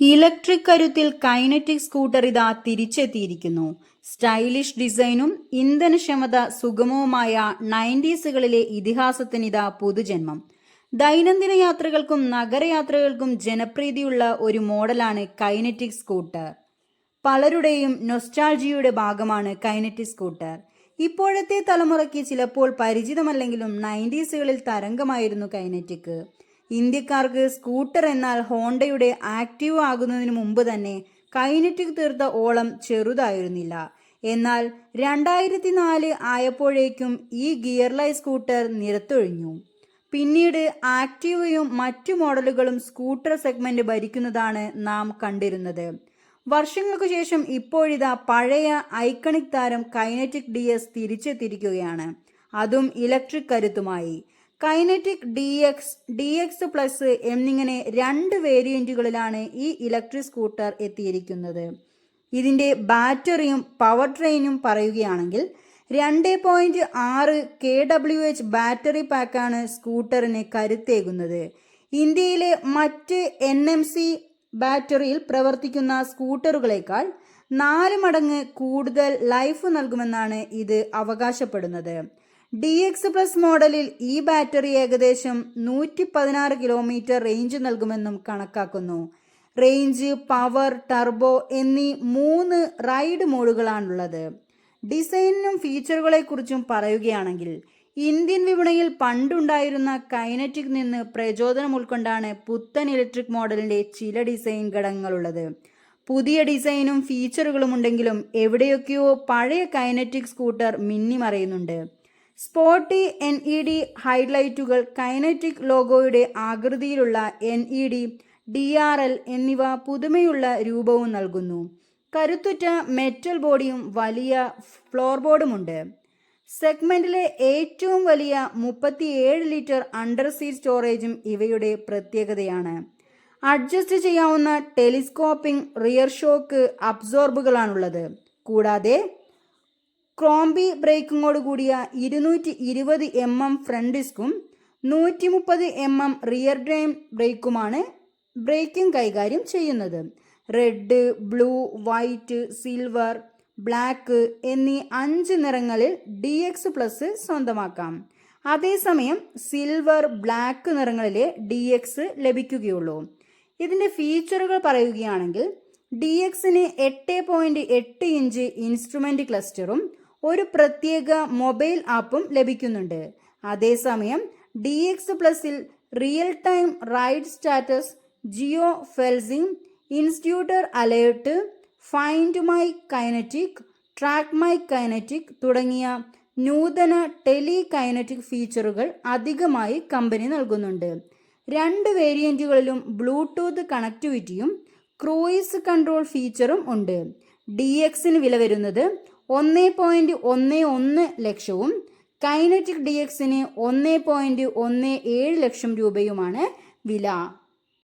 Electric കരുത്തിൽ kinetic scooter ഇതാ തിരിച്ചെത്തിയിരിക്കുന്നു. Stylish ഡിസൈനും ഇന്ധനക്ഷമത സുഗമവുമായ 90s ഇതിഹാസത്തിനിതാ പുതുജന്മം. ദൈനംദിന യാത്രകൾക്കും നഗരയാത്രകൾക്കും ജനപ്രീതിയുള്ള ഒരു മോഡലാണ് കൈനറ്റിക് സ്കൂട്ടർ. പലരുടെയും നൊസ്റ്റാൾജിയയുടെ ഭാഗമാണ് കൈനറ്റിക് സ്കൂട്ടർ. ഇപ്പോഴത്തെ തലമുറയ്ക്ക് ചിലപ്പോൾ പരിചിതമല്ലെങ്കിലും 90s തരംഗമായിരുന്നു കൈനറ്റിക്. ഇന്ത്യക്കാർക്ക് സ്കൂട്ടർ എന്നാൽ ഹോണ്ടയുടെ ആക്റ്റീവ് ആകുന്നതിന് മുമ്പ് തന്നെ കൈനറ്റിക് തീർത്ത ഓളം ചെറുതായിരുന്നില്ല. എന്നാൽ 2004 ആയപ്പോഴേക്കും ഈ ഗിയർലൈസ് സ്കൂട്ടർ നിരത്തൊഴിഞ്ഞു. പിന്നീട് ആക്റ്റീവയും മറ്റു മോഡലുകളും സ്കൂട്ടർ സെഗ്മെന്റ് ഭരിക്കുന്നതാണ് നാം കണ്ടിരുന്നത്. വർഷങ്ങൾക്കു ശേഷം ഇപ്പോഴിതാ പഴയ ഐക്കണിക് താരം കൈനറ്റിക് DS തിരിച്ചെത്തിയിരിക്കുകയാണ്, അതും ഇലക്ട്രിക് കരുത്തുമായി. കൈനറ്റിക് DX പ്ലസ് എന്നിങ്ങനെ 2 വേരിയന്റുകളിലാണ് ഈ ഇലക്ട്രിക് സ്കൂട്ടർ എത്തിയിരിക്കുന്നത്. ഇതിന്റെ ബാറ്ററിയും പവർ ട്രെയിനും പറയുകയാണെങ്കിൽ 2.6 kWh ബാറ്ററി പാക്കാണ് സ്കൂട്ടറിന് കരുത്തേകുന്നത്. ഇന്ത്യയിലെ മറ്റ് NMC ബാറ്ററിയിൽ പ്രവർത്തിക്കുന്ന സ്കൂട്ടറുകളേക്കാൾ 4 മടങ്ങ് കൂടുതൽ ലൈഫ് നൽകുമെന്നാണ് ഇത് അവകാശപ്പെടുന്നത്. DX പ്ലസ് മോഡലിൽ ഈ ബാറ്ററി ഏകദേശം 116 കിലോമീറ്റർ റേഞ്ച് നൽകുമെന്നും കണക്കാക്കുന്നു. റേഞ്ച്, പവർ, ടർബോ എന്നീ 3 റൈഡ് മോഡുകളാണുള്ളത്. ഡിസൈനിനും ഫീച്ചറുകളെക്കുറിച്ചും പറയുകയാണെങ്കിൽ ഇന്ത്യൻ വിപണിയിൽ പണ്ടുണ്ടായിരുന്ന കൈനറ്റിക് നിന്ന് പ്രചോദനം ഉൾക്കൊണ്ടാണ് പുത്തൻ ഇലക്ട്രിക് മോഡലിന്റെ ചില ഡിസൈൻ ഘടകങ്ങളുള്ളത്. പുതിയ ഡിസൈനും ഫീച്ചറുകളും ഉണ്ടെങ്കിലും എവിടെയൊക്കെയോ പഴയ കൈനറ്റിക് സ്കൂട്ടർ മിന്നിമറയുന്നുണ്ട്. സ്പോർട്ടി LED ഹൈലൈറ്റുകൾ, കൈനറ്റിക് ലോഗോയുടെ ആകൃതിയിലുള്ള LED, DRL എന്നിവ പുതുമയുള്ള രൂപവും നൽകുന്നു. കരുത്തുറ്റ മെറ്റൽ ബോഡിയും വലിയ ഫ്ലോർ ബോർഡുമുണ്ട്. സെഗ്മെന്റിലെ ഏറ്റവും വലിയ 37 ലിറ്റർ അണ്ടർ സീറ്റ് സ്റ്റോറേജും ഇവയുടെ പ്രത്യേകതയാണ്. അഡ്ജസ്റ്റ് ചെയ്യാവുന്ന ടെലിസ്കോപ്പിംഗ് റിയർ ഷോക്ക് അബ്സോർബുകളാണുള്ളത്. കൂടാതെ ക്രോംബി ബ്രേക്കിങ്ങോട് കൂടിയ 220 mm ഫ്രണ്ട് ഡിസ്കും 130 mm റിയർ ഡ്രം ബ്രേക്കുമാണ് ബ്രേക്കിംഗ് കൈകാര്യം ചെയ്യുന്നത്. Red, blue, white, silver, black എന്നീ 5 നിറങ്ങളിൽ DX പ്ലസ് സ്വന്തമാക്കാം. അതേസമയം സിൽവർ, ബ്ലാക്ക് നിറങ്ങളിലെ DX ലഭിക്കുകയുള്ളൂ. ഇതിന്റെ ഫീച്ചറുകൾ പറയുകയാണെങ്കിൽ DXന് 8.8 ഇഞ്ച് ഇൻസ്ട്രുമെന്റ് ക്ലസ്റ്ററും ഒരു പ്രത്യേക മൊബൈൽ ആപ്പും ലഭിക്കുന്നുണ്ട്. അതേസമയം DX പ്ലസിൽ real time ride status, geo fencing, ഇൻസ്റ്റിറ്റ്യൂട്ടർ alert, find my Kinetic, track my Kinetic തുടങ്ങിയ നൂതന ടെലി കൈനറ്റിക് ഫീച്ചറുകൾ അധികമായി കമ്പനി നൽകുന്നുണ്ട്. 2 വേരിയന്റുകളിലും ബ്ലൂടൂത്ത് കണക്ടിവിറ്റിയും ക്രൂയിസ് കൺട്രോൾ ഫീച്ചറും ഉണ്ട്. DXന് വില വരുന്നത് 1.11 ലക്ഷവും കൈനറ്റിക് DXന് 1.17 ലക്ഷം രൂപയുമാണ് വില.